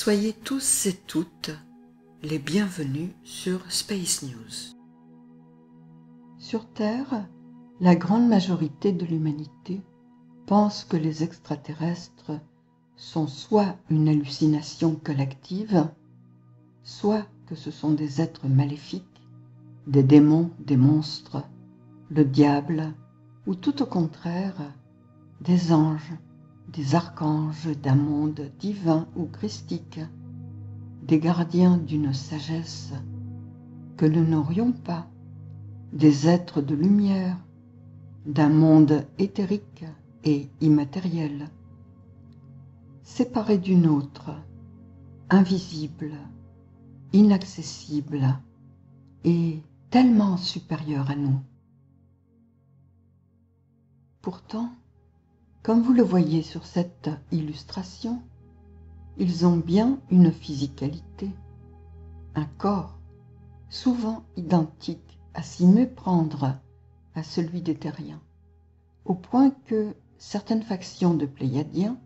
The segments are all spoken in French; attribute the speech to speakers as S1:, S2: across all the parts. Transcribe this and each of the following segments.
S1: Soyez tous et toutes les bienvenus sur Space News.
S2: Sur Terre, la grande majorité de l'humanité pense que les extraterrestres sont soit une hallucination collective, soit que ce sont des êtres maléfiques, des démons, des monstres, le diable, ou tout au contraire, des anges, des archanges d'un monde divin ou christique, des gardiens d'une sagesse que nous n'aurions pas, des êtres de lumière, d'un monde éthérique et immatériel, séparés d'une autre, invisible, inaccessible et tellement supérieure à nous. Pourtant, comme vous le voyez sur cette illustration, ils ont bien une physicalité, un corps souvent identique à s'y méprendre à celui des terriens, au point que certaines factions de Pléiadiens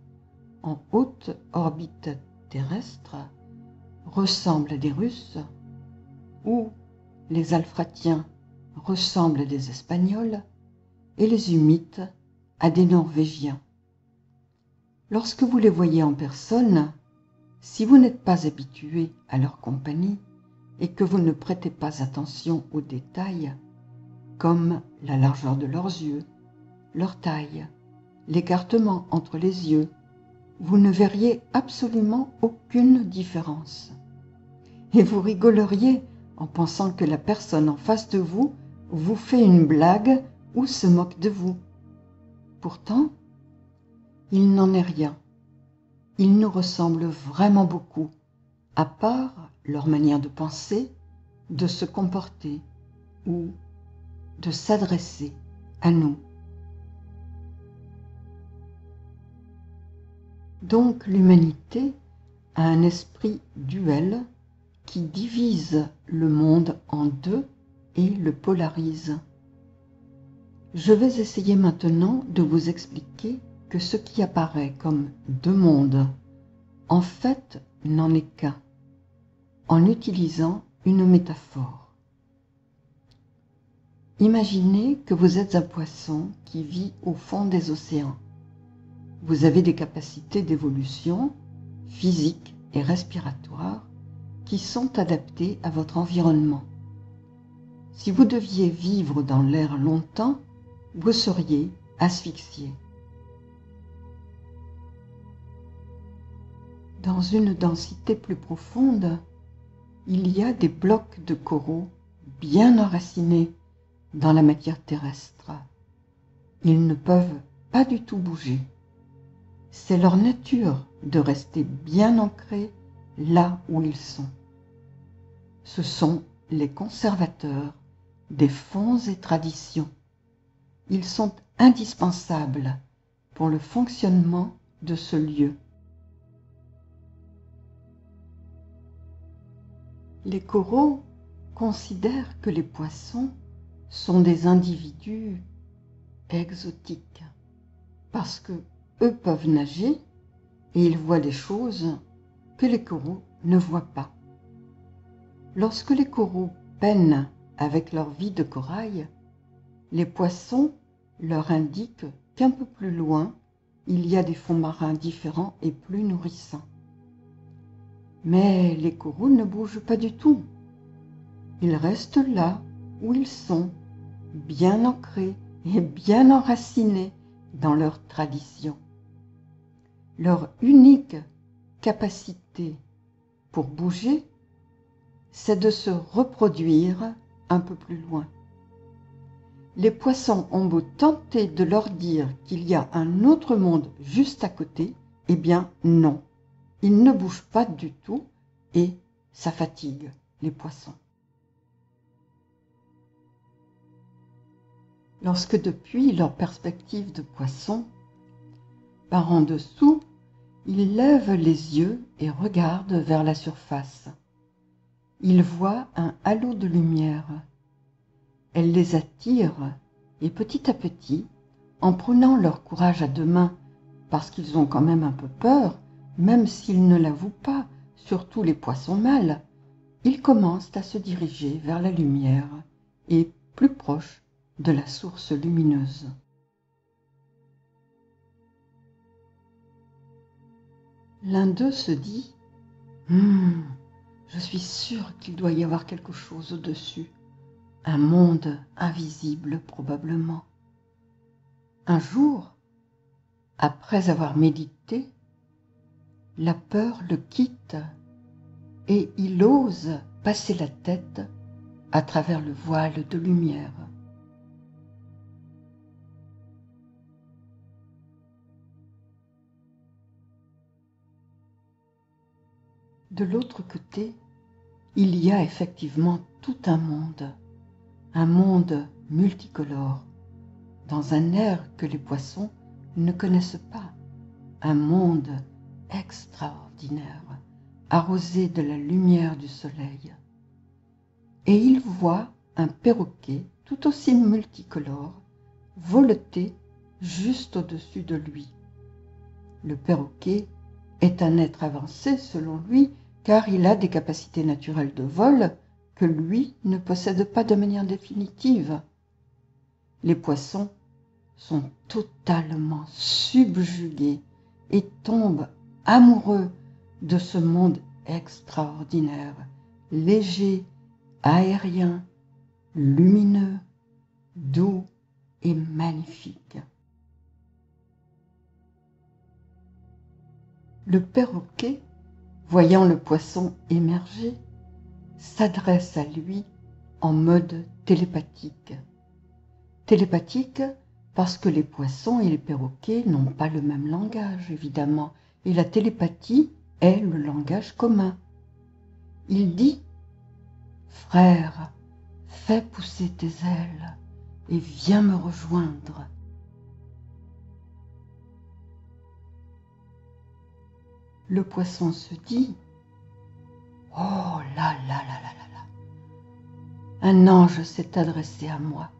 S2: en haute orbite terrestre ressemblent à des Russes, ou les Alphratiens ressemblent à des Espagnols et les Humites à des Norvégiens. Lorsque vous les voyez en personne, si vous n'êtes pas habitué à leur compagnie et que vous ne prêtez pas attention aux détails, comme la largeur de leurs yeux, leur taille, l'écartement entre les yeux, vous ne verriez absolument aucune différence. Et vous rigoleriez en pensant que la personne en face de vous vous fait une blague ou se moque de vous. Pourtant, il n'en est rien. Ils nous ressemblent vraiment beaucoup, à part leur manière de penser, de se comporter ou de s'adresser à nous. Donc l'humanité a un esprit duel qui divise le monde en deux et le polarise. Je vais essayer maintenant de vous expliquer que ce qui apparaît comme deux mondes, en fait, n'en est qu'un, en utilisant une métaphore. Imaginez que vous êtes un poisson qui vit au fond des océans. Vous avez des capacités d'évolution physique et respiratoire qui sont adaptées à votre environnement. Si vous deviez vivre dans l'air longtemps, vous seriez asphyxié. Dans une densité plus profonde, il y a des blocs de coraux bien enracinés dans la matière terrestre. Ils ne peuvent pas du tout bouger. C'est leur nature de rester bien ancrés là où ils sont. Ce sont les conservateurs des fonds et traditions. Ils sont indispensables pour le fonctionnement de ce lieu. Les coraux considèrent que les poissons sont des individus exotiques parce que eux peuvent nager et ils voient des choses que les coraux ne voient pas. Lorsque les coraux peinent avec leur vie de corail, les poissons leur indiquent qu'un peu plus loin, il y a des fonds marins différents et plus nourrissants. Mais les coraux ne bougent pas du tout. Ils restent là où ils sont, bien ancrés et bien enracinés dans leur tradition. Leur unique capacité pour bouger, c'est de se reproduire un peu plus loin. Les poissons ont beau tenter de leur dire qu'il y a un autre monde juste à côté, eh bien non, ils ne bougent pas du tout et ça fatigue les poissons. Lorsque depuis leur perspective de poisson, par en dessous, ils lèvent les yeux et regardent vers la surface. Ils voient un halo de lumière. Elle les attire et petit à petit, en prenant leur courage à deux mains, parce qu'ils ont quand même un peu peur, même s'ils ne l'avouent pas, surtout les poissons mâles, ils commencent à se diriger vers la lumière et plus proche de la source lumineuse. L'un d'eux se dit « je suis sûr qu'il doit y avoir quelque chose au-dessus, un monde invisible probablement. » Un jour, après avoir médité, la peur le quitte et il ose passer la tête à travers le voile de lumière. De l'autre côté, il y a effectivement tout un monde multicolore, dans un air que les poissons ne connaissent pas, un monde extraordinaire, arrosé de la lumière du soleil. Et il voit un perroquet tout aussi multicolore voleter juste au-dessus de lui. Le perroquet est un être avancé selon lui, car il a des capacités naturelles de vol que lui ne possède pas de manière définitive. Les poissons sont totalement subjugués et tombent amoureux de ce monde extraordinaire, léger, aérien, lumineux, doux et magnifique. Le perroquet, voyant le poisson émerger, s'adresse à lui en mode télépathique. Télépathique parce que les poissons et les perroquets n'ont pas le même langage, évidemment, et la télépathie est le langage commun. Il dit « Frère, fais pousser tes ailes et viens me rejoindre. » Le poisson se dit « Oh là là là là là là, un ange s'est adressé à moi.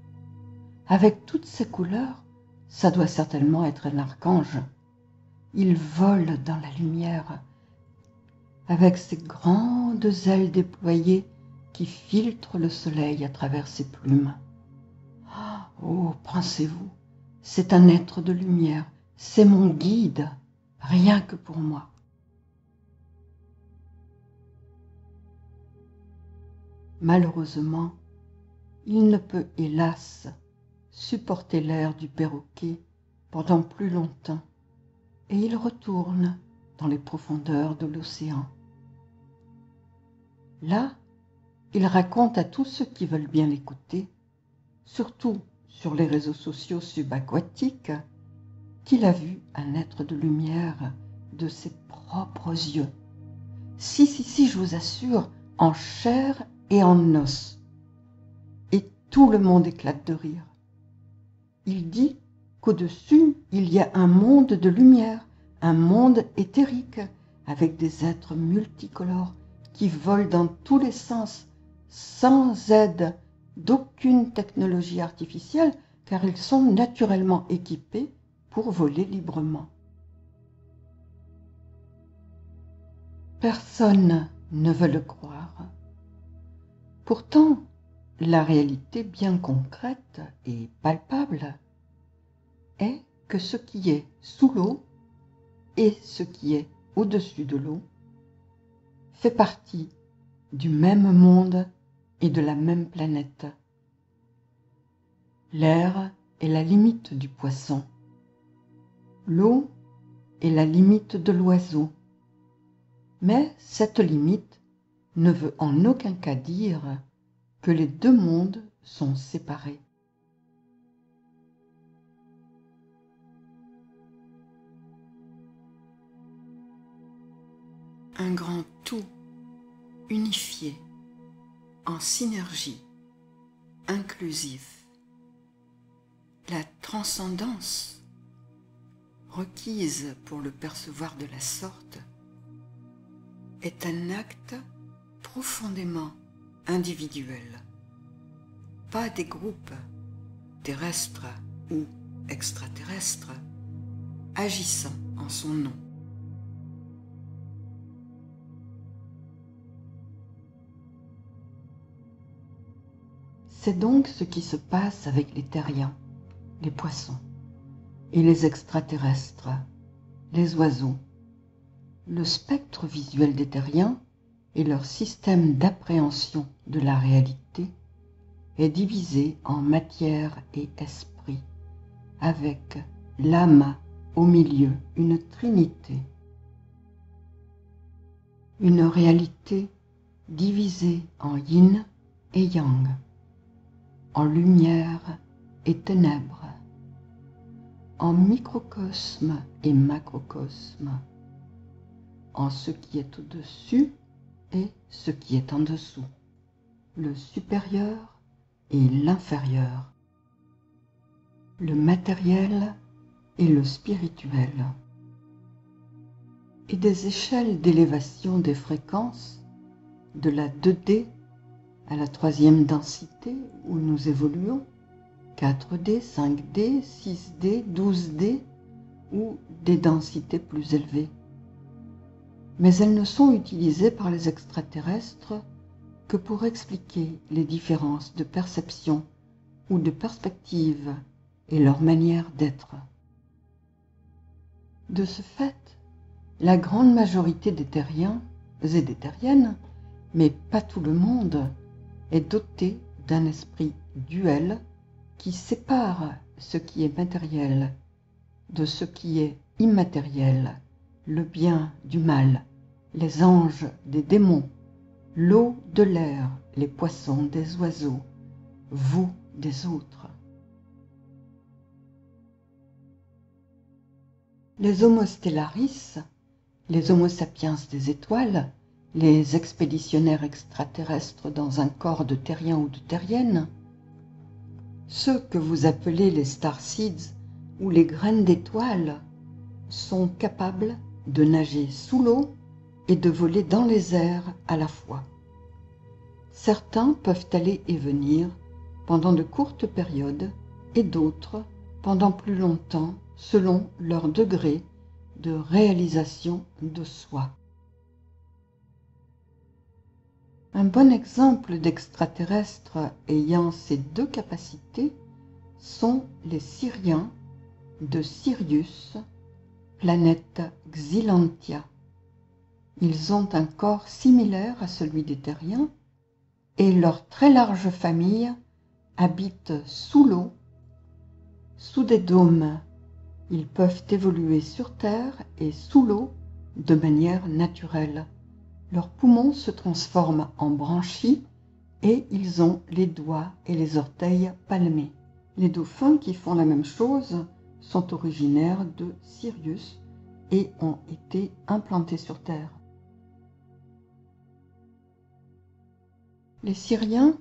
S2: Avec toutes ses couleurs, ça doit certainement être un archange. Il vole dans la lumière, avec ses grandes ailes déployées qui filtrent le soleil à travers ses plumes. Oh, pensez-vous, c'est un être de lumière, c'est mon guide, rien que pour moi. » Malheureusement, il ne peut hélas supporter l'air du perroquet pendant plus longtemps et il retourne dans les profondeurs de l'océan. Là, il raconte à tous ceux qui veulent bien l'écouter, surtout sur les réseaux sociaux subaquatiques, qu'il a vu un être de lumière de ses propres yeux. Si, je vous assure, en chair et en os. Et tout le monde éclate de rire. Il dit qu'au-dessus, il y a un monde de lumière, un monde éthérique, avec des êtres multicolores qui volent dans tous les sens, sans aide d'aucune technologie artificielle, car ils sont naturellement équipés pour voler librement. Personne ne veut le croire. Pourtant, la réalité bien concrète et palpable est que ce qui est sous l'eau et ce qui est au-dessus de l'eau fait partie du même monde et de la même planète. L'air est la limite du poisson. L'eau est la limite de l'oiseau. Mais cette limite ne veut en aucun cas dire que les deux mondes sont séparés.
S1: Un grand tout unifié, en synergie, inclusif. La transcendance, requise pour le percevoir de la sorte, est un acte profondément individuel, pas des groupes terrestres ou extraterrestres agissant en son nom.
S2: C'est donc ce qui se passe avec les terriens, les poissons, et les extraterrestres, les oiseaux. Le spectre visuel des terriens et leur système d'appréhension de la réalité est divisé en matière et esprit, avec l'âme au milieu, une trinité. Une réalité divisée en yin et yang, en lumière et ténèbres, en microcosme et macrocosme, en ce qui est au-dessus et ce qui est en dessous, le supérieur et l'inférieur, le matériel et le spirituel, et des échelles d'élévation des fréquences de la 2D à la 3e densité où nous évoluons, 4D, 5D, 6D, 12D ou des densités plus élevées. Mais elles ne sont utilisées par les extraterrestres que pour expliquer les différences de perception ou de perspective et leur manière d'être. De ce fait, la grande majorité des terriens et des terriennes, mais pas tout le monde, est doté d'un esprit duel qui sépare ce qui est matériel de ce qui est immatériel, le bien du mal, les anges des démons, l'eau de l'air, les poissons des oiseaux, vous des autres. Les Homo stellaris, les Homo sapiens des étoiles, les expéditionnaires extraterrestres dans un corps de terriens ou de terriennes, ceux que vous appelez les starseeds ou les graines d'étoiles, sont capables de nager sous l'eau et de voler dans les airs à la fois. Certains peuvent aller et venir pendant de courtes périodes et d'autres pendant plus longtemps selon leur degré de réalisation de soi. Un bon exemple d'extraterrestres ayant ces deux capacités sont les Siriens de Sirius, planète Xylantia. Ils ont un corps similaire à celui des terriens et leur très large famille habite sous l'eau, sous des dômes. Ils peuvent évoluer sur Terre et sous l'eau de manière naturelle. Leurs poumons se transforment en branchies et ils ont les doigts et les orteils palmés. Les dauphins qui font la même chose sont originaires de Sirius et ont été implantés sur Terre. Les Siriens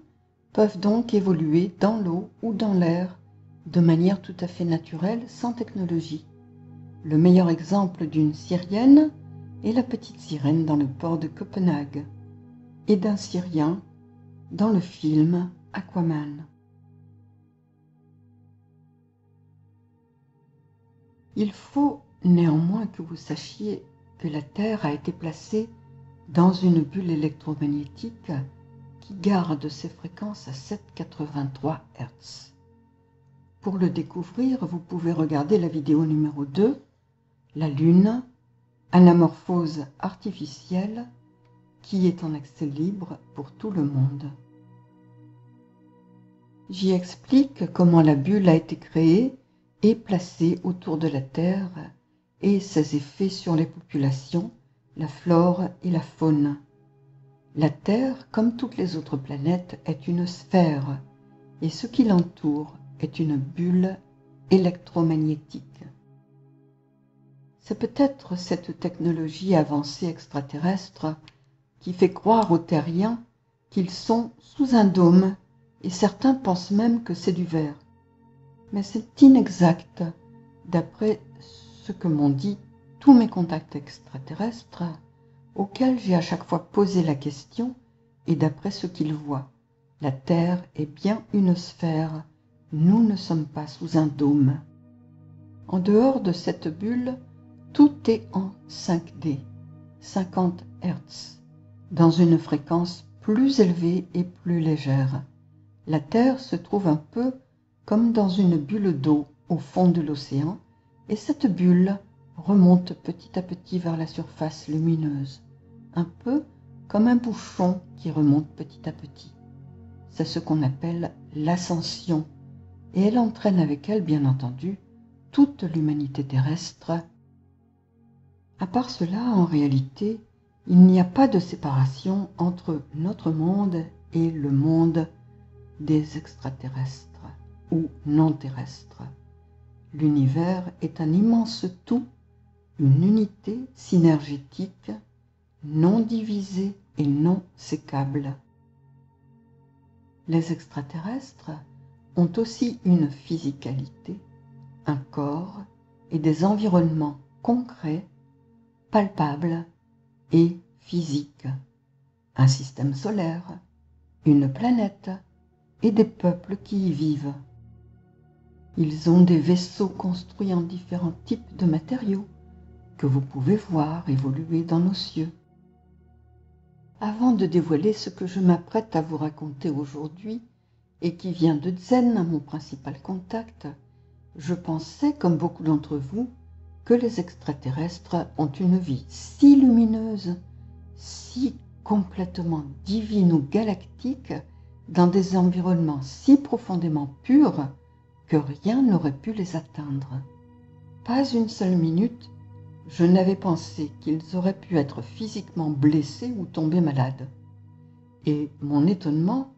S2: peuvent donc évoluer dans l'eau ou dans l'air de manière tout à fait naturelle, sans technologie. Le meilleur exemple d'une Syrienne est la petite sirène dans le port de Copenhague, et d'un Syrien dans le film Aquaman. Il faut néanmoins que vous sachiez que la Terre a été placée dans une bulle électromagnétique qui garde ses fréquences à 7,83 Hz. Pour le découvrir, vous pouvez regarder la vidéo numéro 2, la Lune, anamorphose artificielle, qui est en accès libre pour tout le monde. J'y explique comment la bulle a été créée et placée autour de la Terre et ses effets sur les populations, la flore et la faune. La Terre, comme toutes les autres planètes, est une sphère et ce qui l'entoure est une bulle électromagnétique. C'est peut-être cette technologie avancée extraterrestre qui fait croire aux terriens qu'ils sont sous un dôme et certains pensent même que c'est du verre. Mais c'est inexact, d'après ce que m'ont dit tous mes contacts extraterrestres, auxquels j'ai à chaque fois posé la question, et d'après ce qu'ils voient. La Terre est bien une sphère, nous ne sommes pas sous un dôme. En dehors de cette bulle, tout est en 5D, 50 Hz, dans une fréquence plus élevée et plus légère. La Terre se trouve un peu comme dans une bulle d'eau au fond de l'océan, et cette bulle remonte petit à petit vers la surface lumineuse, un peu comme un bouchon qui remonte petit à petit. C'est ce qu'on appelle l'ascension, et elle entraîne avec elle, bien entendu, toute l'humanité terrestre. À part cela, en réalité, il n'y a pas de séparation entre notre monde et le monde des extraterrestres ou non terrestres. L'univers est un immense tout, une unité synergétique, non divisée et non sécable. Les extraterrestres ont aussi une physicalité, un corps et des environnements concrets, palpables et physiques, un système solaire, une planète et des peuples qui y vivent. Ils ont des vaisseaux construits en différents types de matériaux que vous pouvez voir évoluer dans nos cieux. Avant de dévoiler ce que je m'apprête à vous raconter aujourd'hui et qui vient de Zen, mon principal contact, je pensais, comme beaucoup d'entre vous, que les extraterrestres ont une vie si lumineuse, si complètement divine ou galactique, dans des environnements si profondément purs, que rien n'aurait pu les atteindre. Pas une seule minute, je n'avais pensé qu'ils auraient pu être physiquement blessés ou tomber malades. Et mon étonnement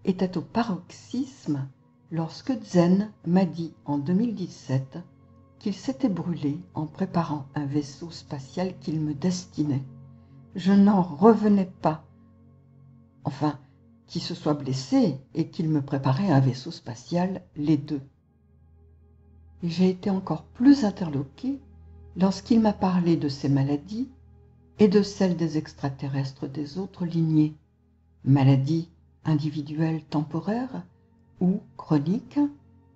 S2: était au paroxysme lorsque Zen m'a dit en 2017 qu'il s'était brûlé en préparant un vaisseau spatial qu'il me destinait. Je n'en revenais pas. Enfin, qu'il se soit blessé et qu'il me préparait un vaisseau spatial, les deux. Et j'ai été encore plus interloquée lorsqu'il m'a parlé de ces maladies et de celles des extraterrestres des autres lignées, maladies individuelles temporaires ou chroniques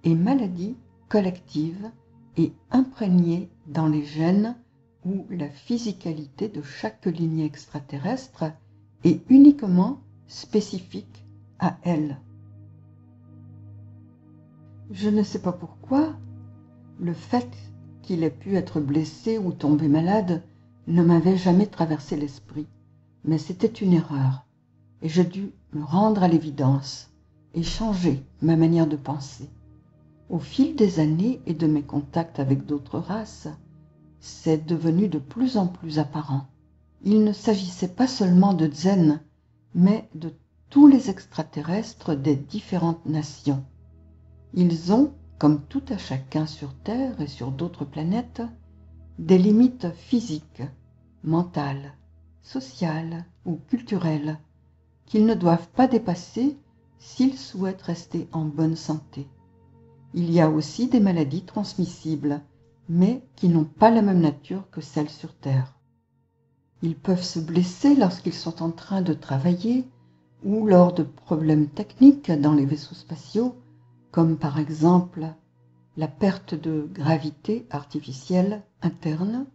S2: et maladies collectives et imprégnées dans les gènes ou la physicalité de chaque lignée extraterrestre et uniquement spécifique à elle. Je ne sais pas pourquoi, le fait qu'il ait pu être blessé ou tomber malade ne m'avait jamais traversé l'esprit, mais c'était une erreur, et j'ai dû me rendre à l'évidence et changer ma manière de penser. Au fil des années et de mes contacts avec d'autres races, c'est devenu de plus en plus apparent. Il ne s'agissait pas seulement de Zen, mais de tous les extraterrestres des différentes nations. Ils ont, comme tout à chacun sur Terre et sur d'autres planètes, des limites physiques, mentales, sociales ou culturelles qu'ils ne doivent pas dépasser s'ils souhaitent rester en bonne santé. Il y a aussi des maladies transmissibles, mais qui n'ont pas la même nature que celles sur Terre. Ils peuvent se blesser lorsqu'ils sont en train de travailler ou lors de problèmes techniques dans les vaisseaux spatiaux, comme par exemple la perte de gravité artificielle interne,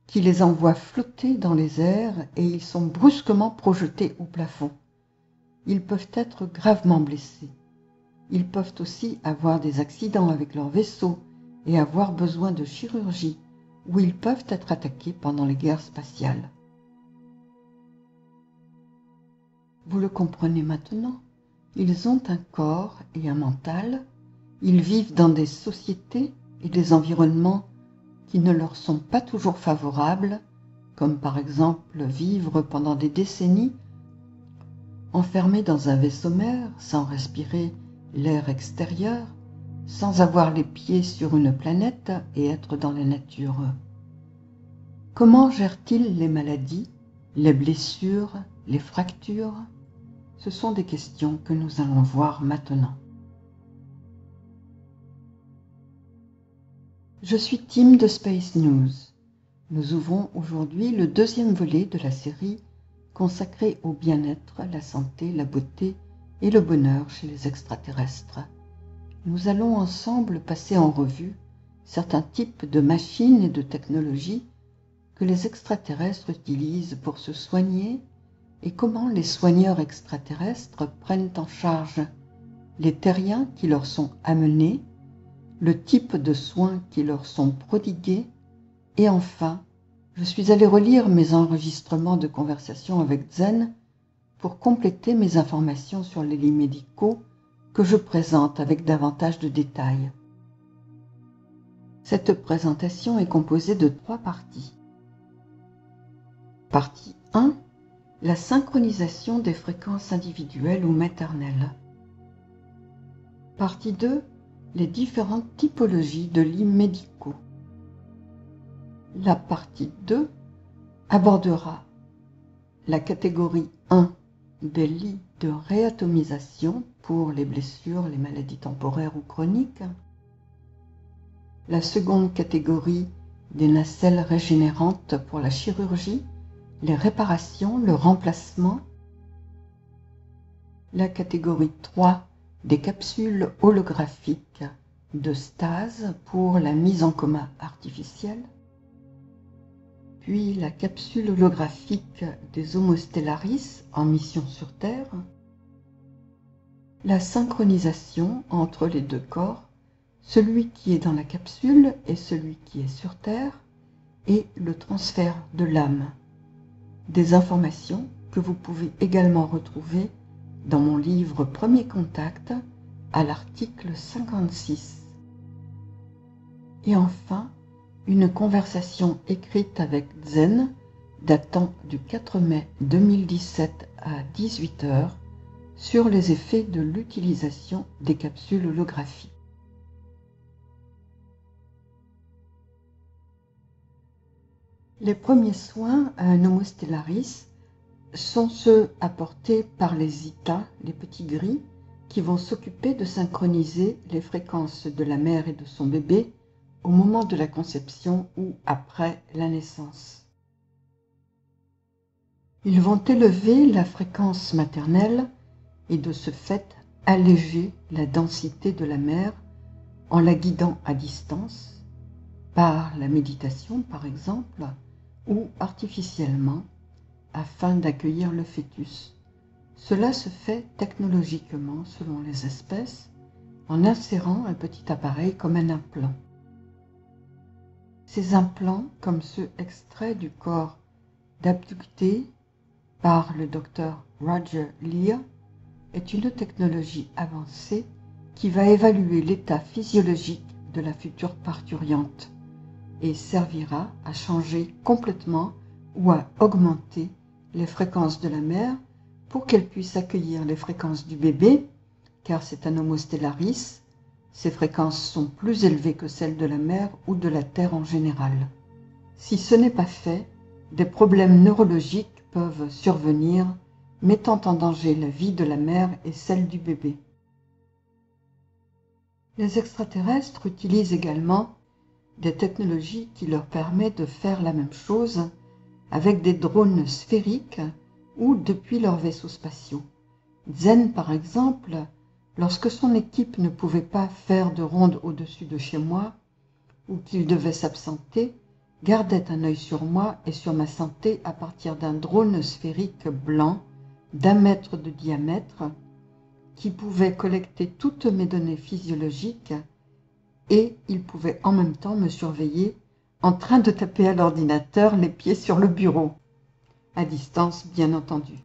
S2: qui les envoie flotter dans les airs et ils sont brusquement projetés au plafond. Ils peuvent être gravement blessés. Ils peuvent aussi avoir des accidents avec leur vaisseau et avoir besoin de chirurgie, ou ils peuvent être attaqués pendant les guerres spatiales. Vous le comprenez maintenant, ils ont un corps et un mental, ils vivent dans des sociétés et des environnements qui ne leur sont pas toujours favorables, comme par exemple vivre pendant des décennies enfermés dans un vaisseau mère sans respirer l'air extérieur, sans avoir les pieds sur une planète et être dans la nature. Comment gèrent-ils les maladies, les blessures, les fractures? Ce sont des questions que nous allons voir maintenant. Je suis Tim de Space News. Nous ouvrons aujourd'hui le deuxième volet de la série consacrée au bien-être, la santé, la beauté et le bonheur chez les extraterrestres. Nous allons ensemble passer en revue certains types de machines et de technologies que les extraterrestres utilisent pour se soigner et comment les soigneurs extraterrestres prennent en charge les terriens qui leur sont amenés, le type de soins qui leur sont prodigués, et enfin, je suis allé relire mes enregistrements de conversation avec Zen pour compléter mes informations sur les lits médicaux que je présente avec davantage de détails. Cette présentation est composée de 3 parties. Partie 1. La synchronisation des fréquences individuelles ou maternelles. Partie 2. Les différentes typologies de lits médicaux. La partie 2 abordera la catégorie 1 des lits de réatomisation pour les blessures, les maladies temporaires ou chroniques. La seconde catégorie des nacelles régénérantes pour la chirurgie, les réparations, le remplacement. La catégorie 3 des capsules holographiques de stase pour la mise en coma artificielle. Puis la capsule holographique des Homo stellaris en mission sur Terre. La synchronisation entre les 2 corps, celui qui est dans la capsule et celui qui est sur Terre, et le transfert de l'âme. Des informations que vous pouvez également retrouver dans mon livre Premier Contact à l'article 56. Et enfin, une conversation écrite avec Zen datant du 4 mai 2017 à 18 h sur les effets de l'utilisation des capsules holographiques. Les premiers soins à un Homo stellaris sont ceux apportés par les ITA, les petits gris, qui vont s'occuper de synchroniser les fréquences de la mère et de son bébé au moment de la conception ou après la naissance. Ils vont élever la fréquence maternelle et de ce fait alléger la densité de la mère en la guidant à distance, par la méditation par exemple, ou artificiellement, afin d'accueillir le fœtus. Cela se fait technologiquement selon les espèces, en insérant un petit appareil comme un implant. Ces implants, comme ceux extraits du corps d'abductés par le docteur Roger Leir, est une technologie avancée qui va évaluer l'état physiologique de la future parturiente et servira à changer complètement ou à augmenter les fréquences de la mère pour qu'elle puisse accueillir les fréquences du bébé, car c'est un Homo stellaris, ces fréquences sont plus élevées que celles de la mère ou de la Terre en général. Si ce n'est pas fait, des problèmes neurologiques peuvent survenir, mettant en danger la vie de la mère et celle du bébé. Les extraterrestres utilisent également des technologies qui leur permettent de faire la même chose avec des drones sphériques ou depuis leurs vaisseaux spatiaux. Zen, par exemple, lorsque son équipe ne pouvait pas faire de ronde au-dessus de chez moi ou qu'il devait s'absenter, gardait un œil sur moi et sur ma santé à partir d'un drone sphérique blanc d'1 mètre de diamètre qui pouvait collecter toutes mes données physiologiques et il pouvait en même temps me surveiller en train de taper à l'ordinateur les pieds sur le bureau, à distance bien entendu.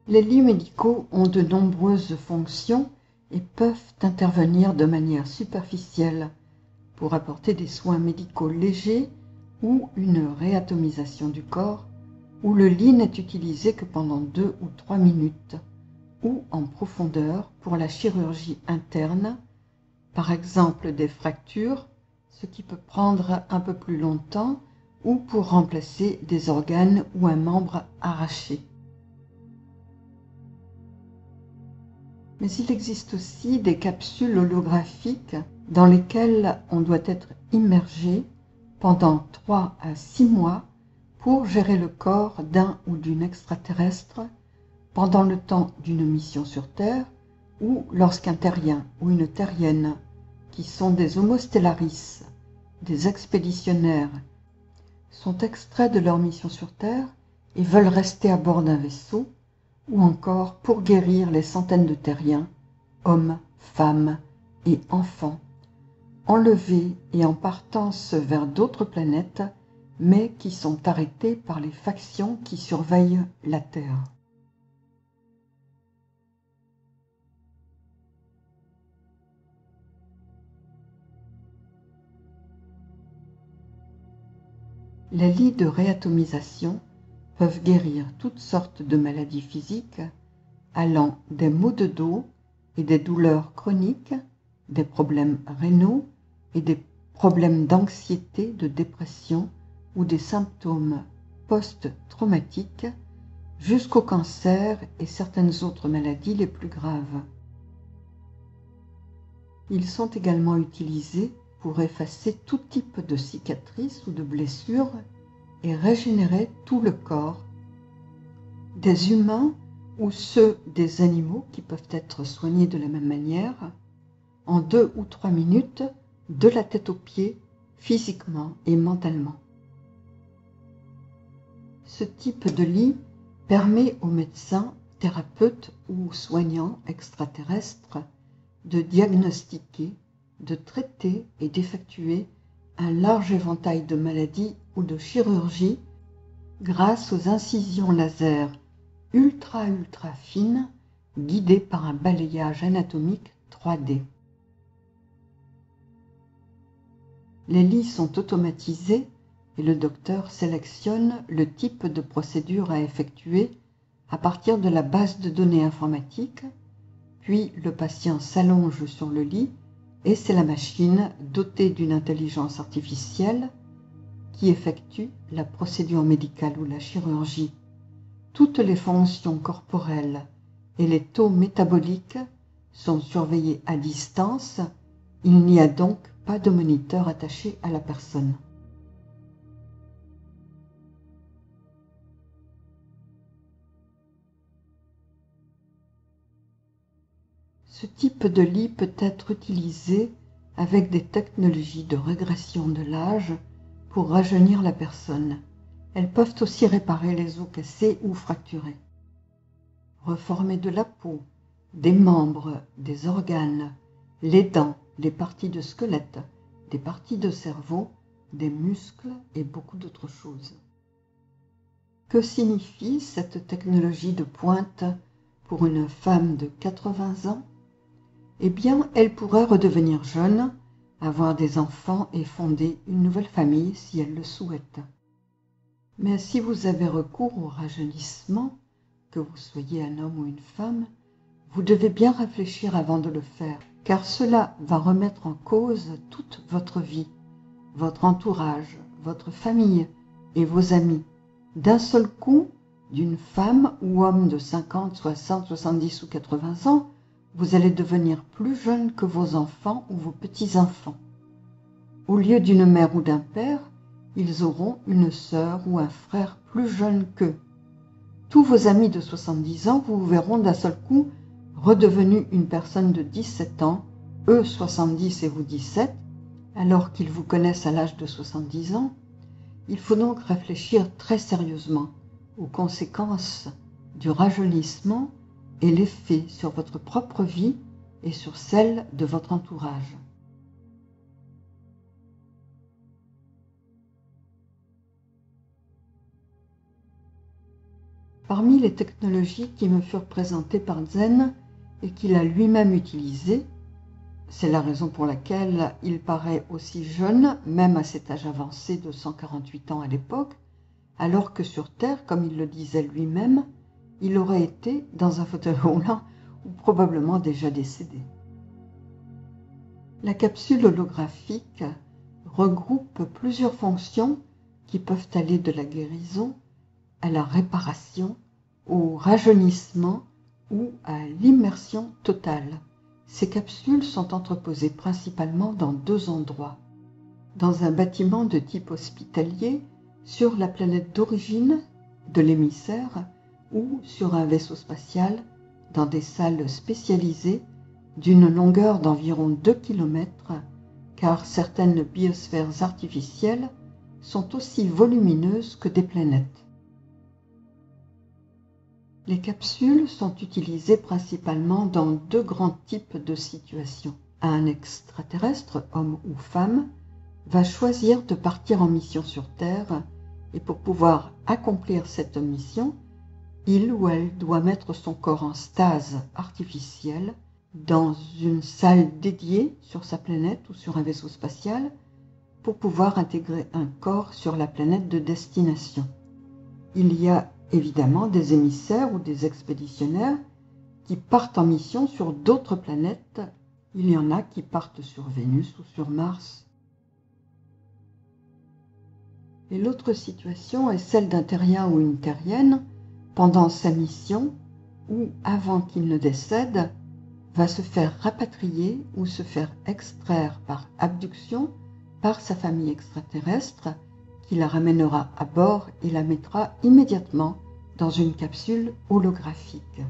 S2: Les lits médicaux ont de nombreuses fonctions et peuvent intervenir de manière superficielle pour apporter des soins médicaux légers ou une réatomisation du corps, où le lit n'est utilisé que pendant 2 ou 3 minutes, ou en profondeur pour la chirurgie interne, par exemple des fractures, ce qui peut prendre un peu plus longtemps, ou pour remplacer des organes ou un membre arraché. Mais il existe aussi des capsules holographiques dans lesquelles on doit être immergé pendant 3 à 6 mois pour gérer le corps d'un ou d'une extraterrestre pendant le temps d'une mission sur Terre ou lorsqu'un terrien ou une terrienne, qui sont des Homo stellaris, des expéditionnaires sont extraits de leur mission sur Terre et veulent rester à bord d'un vaisseau, ou encore pour guérir les centaines de terriens, hommes, femmes et enfants, enlevés et en partance vers d'autres planètes, mais qui sont arrêtés par les factions qui surveillent la Terre. Les lits de réatomisation peuvent guérir toutes sortes de maladies physiques, allant des maux de dos et des douleurs chroniques, des problèmes rénaux et des problèmes d'anxiété, de dépression ou des symptômes post-traumatiques, jusqu'au cancer et certaines autres maladies les plus graves. Ils sont également utilisés pour effacer tout type de cicatrices ou de blessures et régénérer tout le corps, des humains ou ceux des animaux qui peuvent être soignés de la même manière, en 2 ou 3 minutes, de la tête aux pieds, physiquement et mentalement. Ce type de lit permet aux médecins, thérapeutes ou soignants extraterrestres de diagnostiquer, de traiter et d'effectuer un large éventail de maladies ou de chirurgies grâce aux incisions laser ultra fines guidées par un balayage anatomique 3D. Les lits sont automatisés et le docteur sélectionne le type de procédure à effectuer à partir de la base de données informatique, puis le patient s'allonge sur le lit et c'est la machine dotée d'une intelligence artificielle qui effectue la procédure médicale ou la chirurgie. Toutes les fonctions corporelles et les taux métaboliques sont surveillés à distance. Il n'y a donc pas de moniteur attaché à la personne. Ce type de lit peut être utilisé avec des technologies de régression de l'âge pour rajeunir la personne. Elles peuvent aussi réparer les os cassés ou fracturés, reformer de la peau, des membres, des organes, les dents, des parties de squelette, des parties de cerveau, des muscles et beaucoup d'autres choses. Que signifie cette technologie de pointe pour une femme de 80 ans? Eh bien, elle pourrait redevenir jeune, avoir des enfants et fonder une nouvelle famille si elle le souhaite. Mais si vous avez recours au rajeunissement, que vous soyez un homme ou une femme, vous devez bien réfléchir avant de le faire, car cela va remettre en cause toute votre vie, votre entourage, votre famille et vos amis. D'un seul coup, d'une femme ou homme de 50, 60, 70 ou 80 ans, vous allez devenir plus jeune que vos enfants ou vos petits-enfants. Au lieu d'une mère ou d'un père, ils auront une sœur ou un frère plus jeune qu'eux. Tous vos amis de 70 ans vous verront d'un seul coup redevenus une personne de 17 ans, eux 70 et vous 17, alors qu'ils vous connaissent à l'âge de 70 ans. Il faut donc réfléchir très sérieusement aux conséquences du rajeunissement et l'effet sur votre propre vie et sur celle de votre entourage. Parmi les technologies qui me furent présentées par Zen et qu'il a lui-même utilisées, c'est la raison pour laquelle il paraît aussi jeune, même à cet âge avancé de 148 ans à l'époque, alors que sur Terre, comme il le disait lui-même, il aurait été dans un fauteuil roulant ou probablement déjà décédé. La capsule holographique regroupe plusieurs fonctions qui peuvent aller de la guérison à la réparation, au rajeunissement ou à l'immersion totale. Ces capsules sont entreposées principalement dans 2 endroits. Dans un bâtiment de type hospitalier, sur la planète d'origine de l'émissaire, ou sur un vaisseau spatial dans des salles spécialisées d'une longueur d'environ 2 km car certaines biosphères artificielles sont aussi volumineuses que des planètes. Les capsules sont utilisées principalement dans deux grands types de situations. Un extraterrestre, homme ou femme, va choisir de partir en mission sur Terre et pour pouvoir accomplir cette mission, il ou elle doit mettre son corps en stase artificielle dans une salle dédiée sur sa planète ou sur un vaisseau spatial pour pouvoir intégrer un corps sur la planète de destination. Il y a évidemment des émissaires ou des expéditionnaires qui partent en mission sur d'autres planètes. Il y en a qui partent sur Vénus ou sur Mars. Et l'autre situation est celle d'un terrien ou une terrienne, pendant sa mission ou avant qu'il ne décède, va se faire rapatrier ou se faire extraire par abduction par sa famille extraterrestre qui la ramènera à bord et la mettra immédiatement dans une capsule holographique.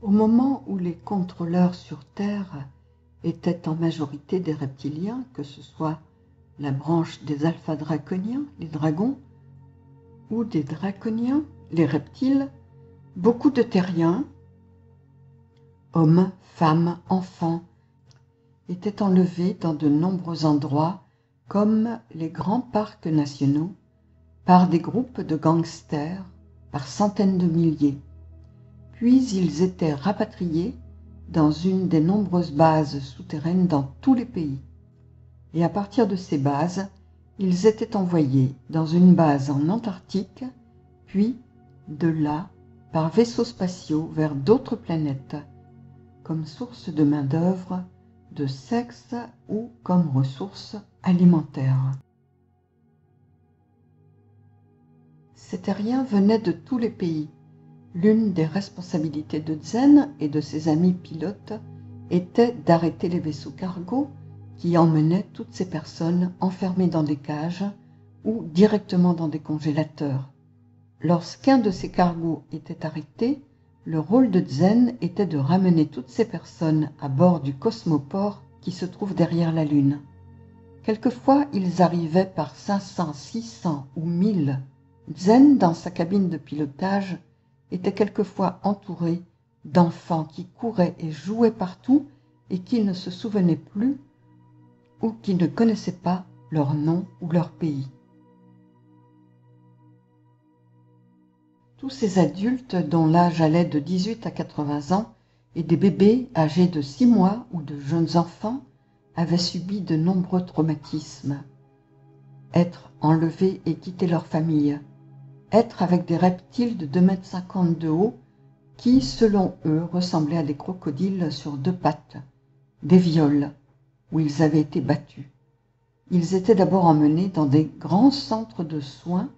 S2: Au moment où les contrôleurs sur Terre étaient en majorité des reptiliens, que ce soit la branche des alpha-draconiens, les dragons, ou des draconiens, les reptiles, beaucoup de terriens, hommes, femmes, enfants, étaient enlevés dans de nombreux endroits, comme les grands parcs nationaux, par des groupes de gangsters, par centaines de milliers. Puis ils étaient rapatriés dans une des nombreuses bases souterraines dans tous les pays. Et à partir de ces bases, ils étaient envoyés dans une base en Antarctique, puis de là, par vaisseaux spatiaux vers d'autres planètes, comme source de main-d'œuvre, de sexe ou comme ressource alimentaire. Ces terriens venaient de tous les pays. L'une des responsabilités de Zen et de ses amis pilotes était d'arrêter les vaisseaux cargo qui emmenaient toutes ces personnes enfermées dans des cages ou directement dans des congélateurs. Lorsqu'un de ces cargos était arrêté, le rôle de Zen était de ramener toutes ces personnes à bord du cosmoport qui se trouve derrière la Lune. Quelquefois, ils arrivaient par 500, 600 ou 1000. Zen, dans sa cabine de pilotage, était quelquefois entouré d'enfants qui couraient et jouaient partout et qui ne se souvenaient plus ou qui ne connaissaient pas leur nom ou leur pays. Tous ces adultes dont l'âge allait de 18 à 80 ans et des bébés âgés de 6 mois ou de jeunes enfants avaient subi de nombreux traumatismes. Être enlevés et quitter leur famille, être avec des reptiles de 2,50 m de haut qui, selon eux, ressemblaient à des crocodiles sur 2 pattes, des viols où ils avaient été battus. Ils étaient d'abord emmenés dans des grands centres de soins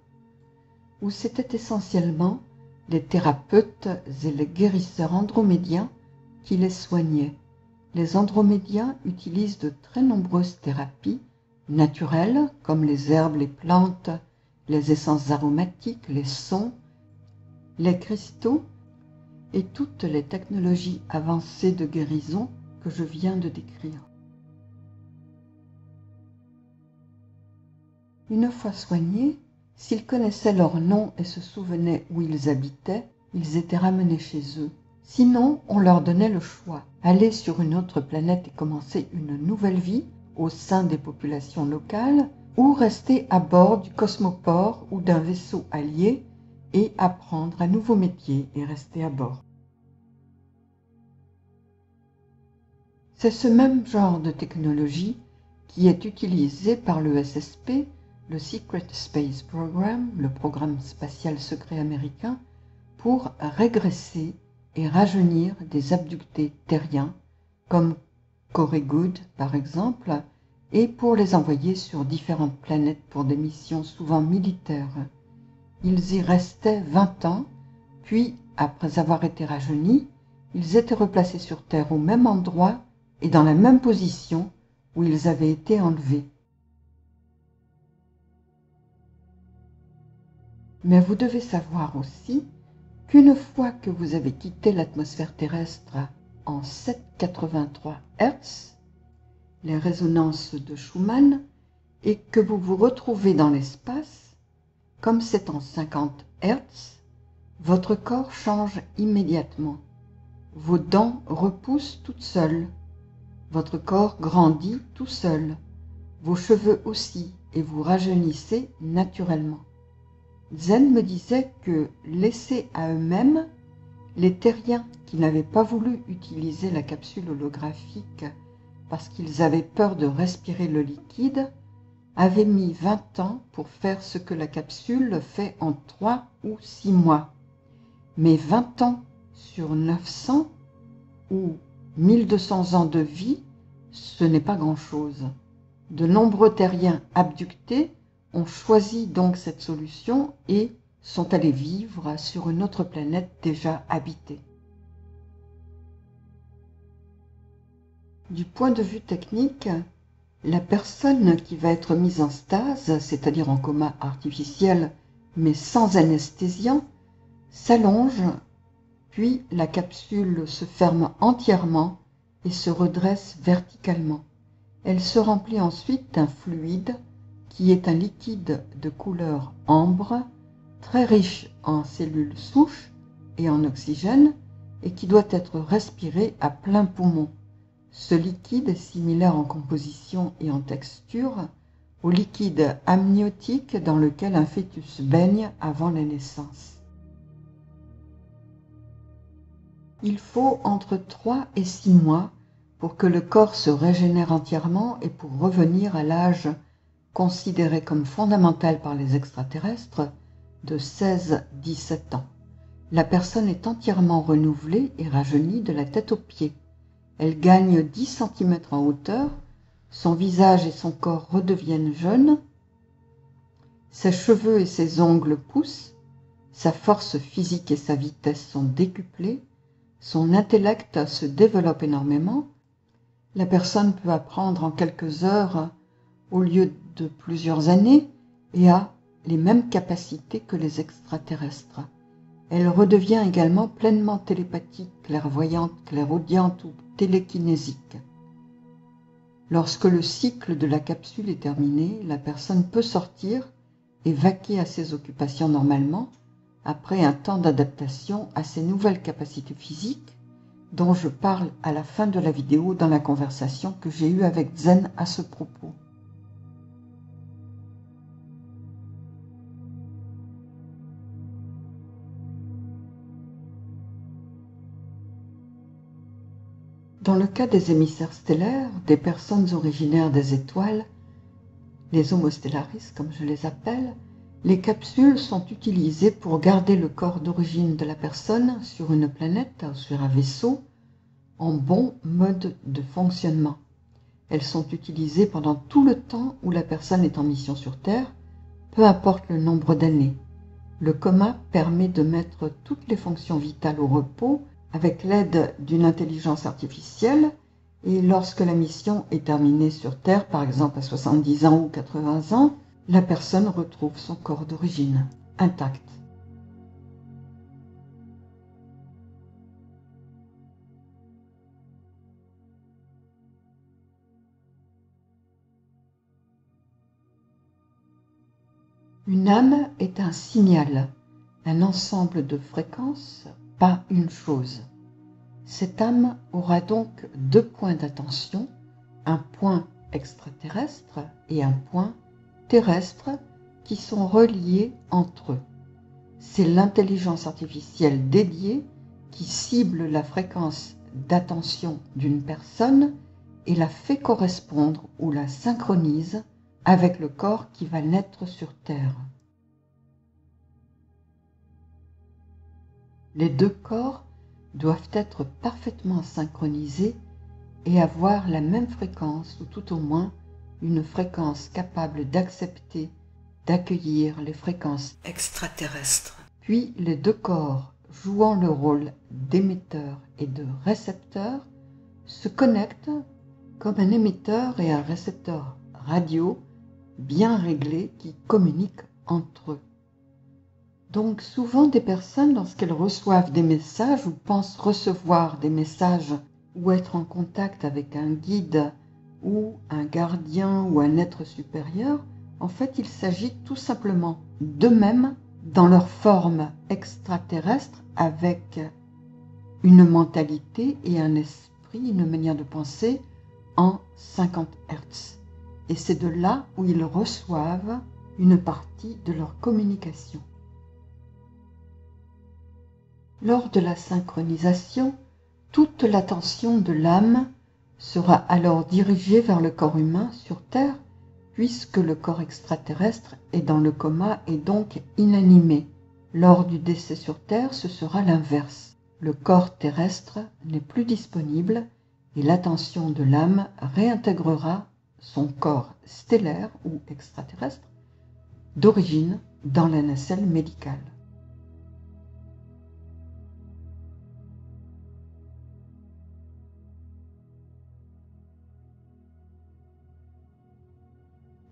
S2: où c'étaient essentiellement les thérapeutes et les guérisseurs andromédiens qui les soignaient. Les andromédiens utilisent de très nombreuses thérapies naturelles comme les herbes, les plantes, les essences aromatiques, les sons, les cristaux et toutes les technologies avancées de guérison que je viens de décrire. Une fois soignés, s'ils connaissaient leur nom et se souvenaient où ils habitaient, ils étaient ramenés chez eux. Sinon, on leur donnait le choix, aller sur une autre planète et commencer une nouvelle vie au sein des populations locales, ou rester à bord du cosmoport ou d'un vaisseau allié et apprendre un nouveau métier et rester à bord. C'est ce même genre de technologie qui est utilisé par le SSP, le Secret Space Program, le programme spatial secret américain, pour régresser et rajeunir des abductés terriens, comme Corey Goode par exemple, et pour les envoyer sur différentes planètes pour des missions souvent militaires. Ils y restaient 20 ans, puis, après avoir été rajeunis, ils étaient replacés sur Terre au même endroit et dans la même position où ils avaient été enlevés. Mais vous devez savoir aussi qu'une fois que vous avez quitté l'atmosphère terrestre en 7,83 Hz, les résonances de Schumann, et que vous vous retrouvez dans l'espace, comme c'est en 50 Hz, votre corps change immédiatement. Vos dents repoussent toutes seules. Votre corps grandit tout seul. Vos cheveux aussi, et vous rajeunissez naturellement. Zen me disait que, laissés à eux-mêmes, les terriens qui n'avaient pas voulu utiliser la capsule holographique parce qu'ils avaient peur de respirer le liquide, avaient mis 20 ans pour faire ce que la capsule fait en 3 ou 6 mois. Mais 20 ans sur 900 ou 1200 ans de vie, ce n'est pas grand-chose. De nombreux terriens abductés ont choisi donc cette solution et sont allés vivre sur une autre planète déjà habitée. Du point de vue technique, la personne qui va être mise en stase, c'est-à-dire en coma artificiel mais sans anesthésiant, s'allonge, puis la capsule se ferme entièrement et se redresse verticalement. Elle se remplit ensuite d'un fluide qui est un liquide de couleur ambre, très riche en cellules souches et en oxygène, et qui doit être respiré à plein poumon. Ce liquide est similaire en composition et en texture au liquide amniotique dans lequel un fœtus baigne avant la naissance. Il faut entre 3 et 6 mois pour que le corps se régénère entièrement et pour revenir à l'âge considéré comme fondamental par les extraterrestres de 16-17 ans. La personne est entièrement renouvelée et rajeunie de la tête aux pieds. Elle gagne 10 cm en hauteur, son visage et son corps redeviennent jeunes, ses cheveux et ses ongles poussent, sa force physique et sa vitesse sont décuplées, son intellect se développe énormément, la personne peut apprendre en quelques heures au lieu de plusieurs années et a les mêmes capacités que les extraterrestres. Elle redevient également pleinement télépathique, clairvoyante, clairaudiente ou télékinésique. Lorsque le cycle de la capsule est terminé, la personne peut sortir et vaquer à ses occupations normalement après un temps d'adaptation à ses nouvelles capacités physiques dont je parle à la fin de la vidéo dans la conversation que j'ai eue avec Zen à ce propos. Dans le cas des émissaires stellaires, des personnes originaires des étoiles, les Homo stellaris comme je les appelle, les capsules sont utilisées pour garder le corps d'origine de la personne sur une planète ou sur un vaisseau en bon mode de fonctionnement. Elles sont utilisées pendant tout le temps où la personne est en mission sur Terre, peu importe le nombre d'années. Le coma permet de mettre toutes les fonctions vitales au repos avec l'aide d'une intelligence artificielle, et lorsque la mission est terminée sur Terre, par exemple à 70 ans ou 80 ans, la personne retrouve son corps d'origine, intact. Une âme est un signal, un ensemble de fréquences, pas une chose. Cette âme aura donc 2 points d'attention, un point extraterrestre et un point terrestre qui sont reliés entre eux. C'est l'intelligence artificielle dédiée qui cible la fréquence d'attention d'une personne et la fait correspondre ou la synchronise avec le corps qui va naître sur Terre. Les 2 corps doivent être parfaitement synchronisés et avoir la même fréquence ou tout au moins une fréquence capable d'accepter, d'accueillir les fréquences
S1: extraterrestres.
S2: Puis les 2 corps jouant le rôle d'émetteur et de récepteur se connectent comme un émetteur et un récepteur radio bien réglés qui communiquent entre eux. Donc souvent des personnes, lorsqu'elles reçoivent des messages ou pensent recevoir des messages ou être en contact avec un guide ou un gardien ou un être supérieur, en fait, il s'agit tout simplement d'eux-mêmes dans leur forme extraterrestre avec une mentalité et un esprit, une manière de penser en 50 Hz. Et c'est de là où ils reçoivent une partie de leur communication. Lors de la synchronisation, toute l'attention de l'âme sera alors dirigée vers le corps humain sur Terre, puisque le corps extraterrestre est dans le coma et donc inanimé. Lors du décès sur Terre, ce sera l'inverse. Le corps terrestre n'est plus disponible et l'attention de l'âme réintégrera son corps stellaire ou extraterrestre d'origine dans la nacelle médicale.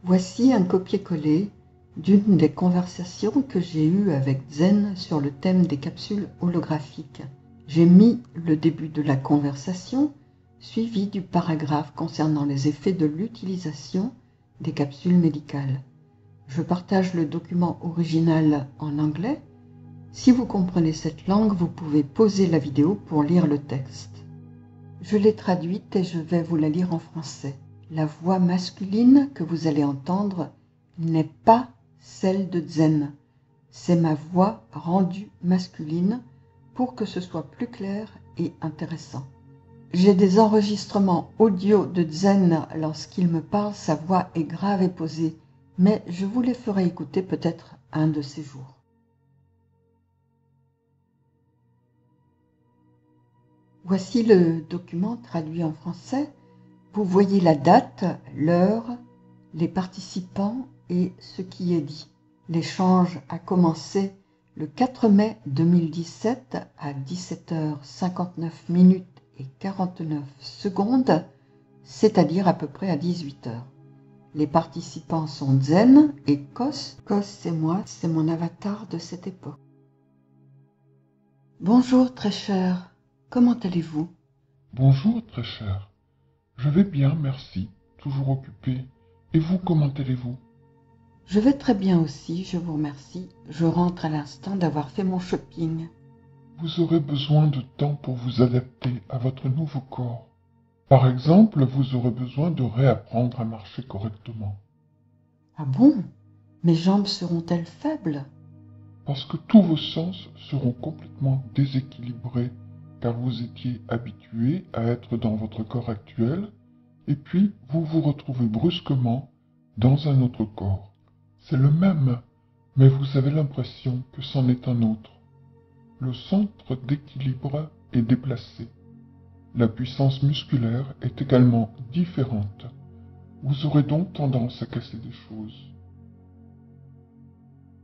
S2: Voici un copier-coller d'une des conversations que j'ai eues avec Zen sur le thème des capsules holographiques. J'ai mis le début de la conversation, suivi du paragraphe concernant les effets de l'utilisation des capsules médicales. Je partage le document original en anglais. Si vous comprenez cette langue, vous pouvez pauser la vidéo pour lire le texte. Je l'ai traduite et je vais vous la lire en français. La voix masculine que vous allez entendre n'est pas celle de Zen. C'est ma voix rendue masculine pour que ce soit plus clair et intéressant. J'ai des enregistrements audio de Zen lorsqu'il me parle, sa voix est grave et posée, mais je vous les ferai écouter peut-être un de ces jours. Voici le document traduit en français. Vous voyez la date, l'heure, les participants et ce qui est dit. L'échange a commencé le 4 mai 2017 à 17h59 minutes et 49 secondes, c'est-à-dire à peu près à 18h. Les participants sont Zen et Kos. Kos, c'est moi, c'est mon avatar de cette époque. Bonjour très cher, comment allez-vous?
S3: Bonjour très cher. Je vais bien, merci, toujours occupé. Et vous, comment allez-vous?
S2: Je vais très bien aussi, je vous remercie. Je rentre à l'instant d'avoir fait mon shopping.
S3: Vous aurez besoin de temps pour vous adapter à votre nouveau corps. Par exemple, vous aurez besoin de réapprendre à marcher correctement.
S2: Ah bon? Mes jambes seront-elles faibles?
S3: Parce que tous vos sens seront complètement déséquilibrés, car vous étiez habitué à être dans votre corps actuel, et puis vous vous retrouvez brusquement dans un autre corps. C'est le même, mais vous avez l'impression que c'en est un autre. Le centre d'équilibre est déplacé. La puissance musculaire est également différente. Vous aurez donc tendance à casser des choses.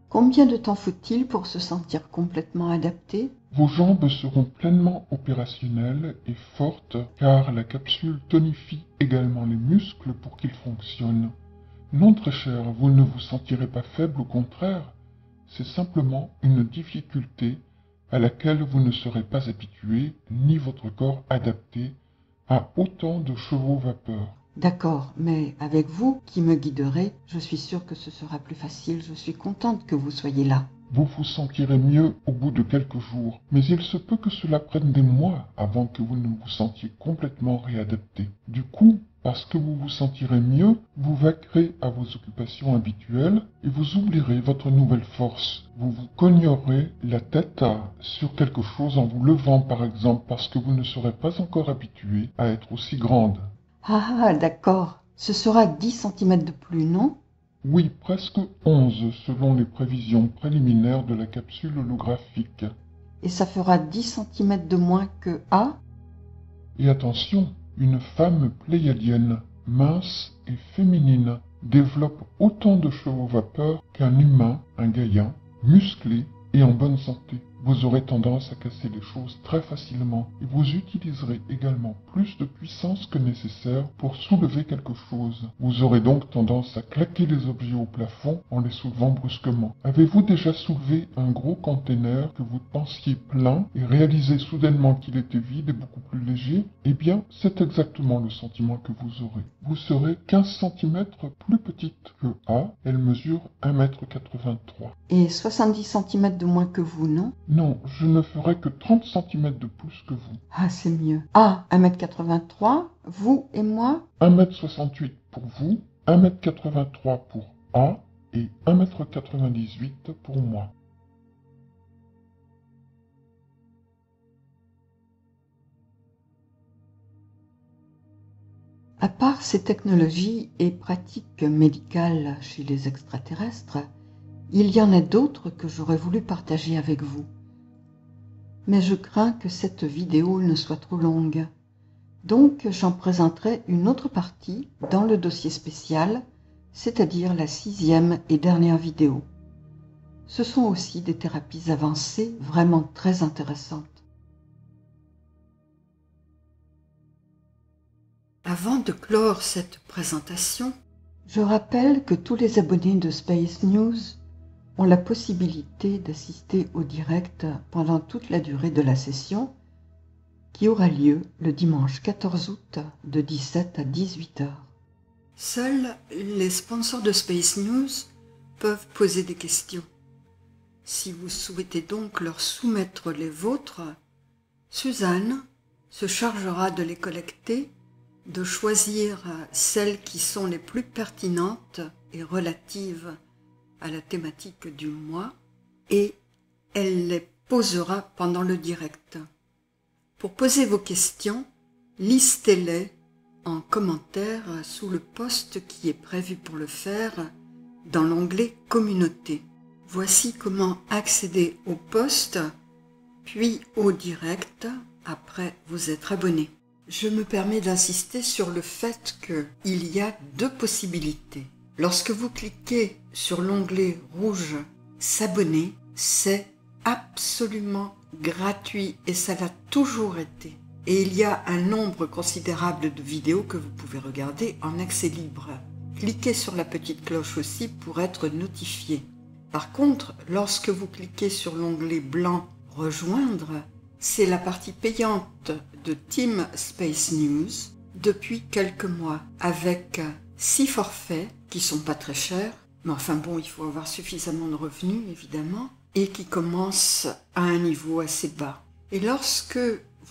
S2: Combien de temps faut-il pour se sentir complètement adapté?
S3: Vos jambes seront pleinement opérationnelles et fortes car la capsule tonifie également les muscles pour qu'ils fonctionnent. Non très cher, vous ne vous sentirez pas faible, au contraire. C'est simplement une difficulté à laquelle vous ne serez pas habitué, ni votre corps adapté à autant de chevaux vapeur.
S2: D'accord, mais avec vous qui me guiderez, je suis sûre que ce sera plus facile. Je suis contente que vous soyez là.
S3: Vous vous sentirez mieux au bout de quelques jours, mais il se peut que cela prenne des mois avant que vous ne vous sentiez complètement réadapté. Du coup, parce que vous vous sentirez mieux, vous vaquerez à vos occupations habituelles et vous oublierez votre nouvelle force. Vous vous cognerez la tête sur quelque chose en vous levant par exemple parce que vous ne serez pas encore habitué à être aussi grande.
S2: Ah, d'accord. Ce sera 10 cm de plus, non?
S3: Oui, presque 11 selon les prévisions préliminaires de la capsule holographique.
S2: Et ça fera 10 cm de moins que A?
S3: Et attention, une femme pléiadienne, mince et féminine, développe autant de chevaux vapeur qu'un humain, un gaïen, musclé et en bonne santé. Vous aurez tendance à casser les choses très facilement et vous utiliserez également plus de puissance que nécessaire pour soulever quelque chose. Vous aurez donc tendance à claquer les objets au plafond en les soulevant brusquement. Avez-vous déjà soulevé un gros container que vous pensiez plein et réalisé soudainement qu'il était vide et beaucoup plus léger? Eh bien, c'est exactement le sentiment que vous aurez. Vous serez 15 cm plus petite que A, elle mesure 1,83 m.
S2: Et 70 cm de moins que vous, non?
S3: Non, je ne ferai que 30 cm de plus que vous.
S2: Ah, c'est mieux. Ah, 1,83 m, vous et moi?
S3: 1,68 m pour vous, 1,83 m pour A et 1,98 m pour moi.
S2: À part ces technologies et pratiques médicales chez les extraterrestres, il y en a d'autres que j'aurais voulu partager avec vous. Mais je crains que cette vidéo ne soit trop longue. Donc j'en présenterai une autre partie dans le dossier spécial, c'est-à-dire la 6e et dernière vidéo. Ce sont aussi des thérapies avancées vraiment très intéressantes.
S1: Avant de clore cette présentation,
S2: Je rappelle que tous les abonnés de Space News ont la possibilité d'assister au direct pendant toute la durée de la session qui aura lieu le dimanche 14 août de 17 à 18 heures.
S1: seuls les sponsors de Space News peuvent poser des questions. Si vous souhaitez donc leur soumettre les vôtres, Suzanne se chargera de les collecter, de choisir celles qui sont les plus pertinentes et relatives à la thématique du mois, et elle les posera pendant le direct. Pour poser vos questions, listez-les en commentaire sous le post qui est prévu pour le faire dans l'onglet « Communauté ». Voici comment accéder au post, puis au direct après vous être abonné. Je me permets d'insister sur le fait qu'il y a deux possibilités. Lorsque vous cliquez sur l'onglet rouge « S'abonner », c'est absolument gratuit et ça l'a toujours été. Et il y a un nombre considérable de vidéos que vous pouvez regarder en accès libre. Cliquez sur la petite cloche aussi pour être notifié. Par contre, lorsque vous cliquez sur l'onglet blanc « Rejoindre », c'est la partie payante de Team Space News depuis quelques mois, avec 6 forfaits qui sont pas très chers, mais enfin bon, il faut avoir suffisamment de revenus évidemment, et qui commencent à un niveau assez bas. Et lorsque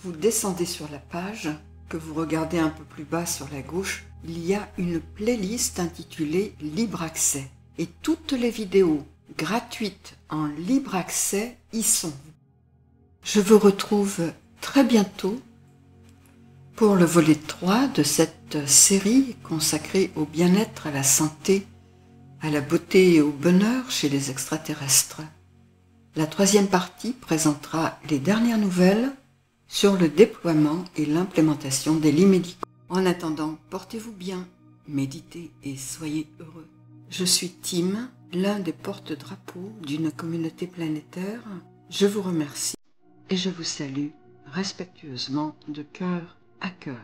S1: vous descendez sur la page, que vous regardez un peu plus bas sur la gauche, il y a une playlist intitulée Libre Accès. Et toutes les vidéos gratuites en libre accès y sont. Je vous retrouve très bientôt pour le volet 3 de cette série consacrée au bien-être, à la santé, à la beauté et au bonheur chez les extraterrestres. La 3e partie présentera les dernières nouvelles sur le déploiement et l'implémentation des lits médicaux. En attendant, portez-vous bien, méditez et soyez heureux. Je suis Tim, l'un des porte-drapeaux d'une communauté planétaire. Je vous remercie et je vous salue respectueusement de cœur à cœur.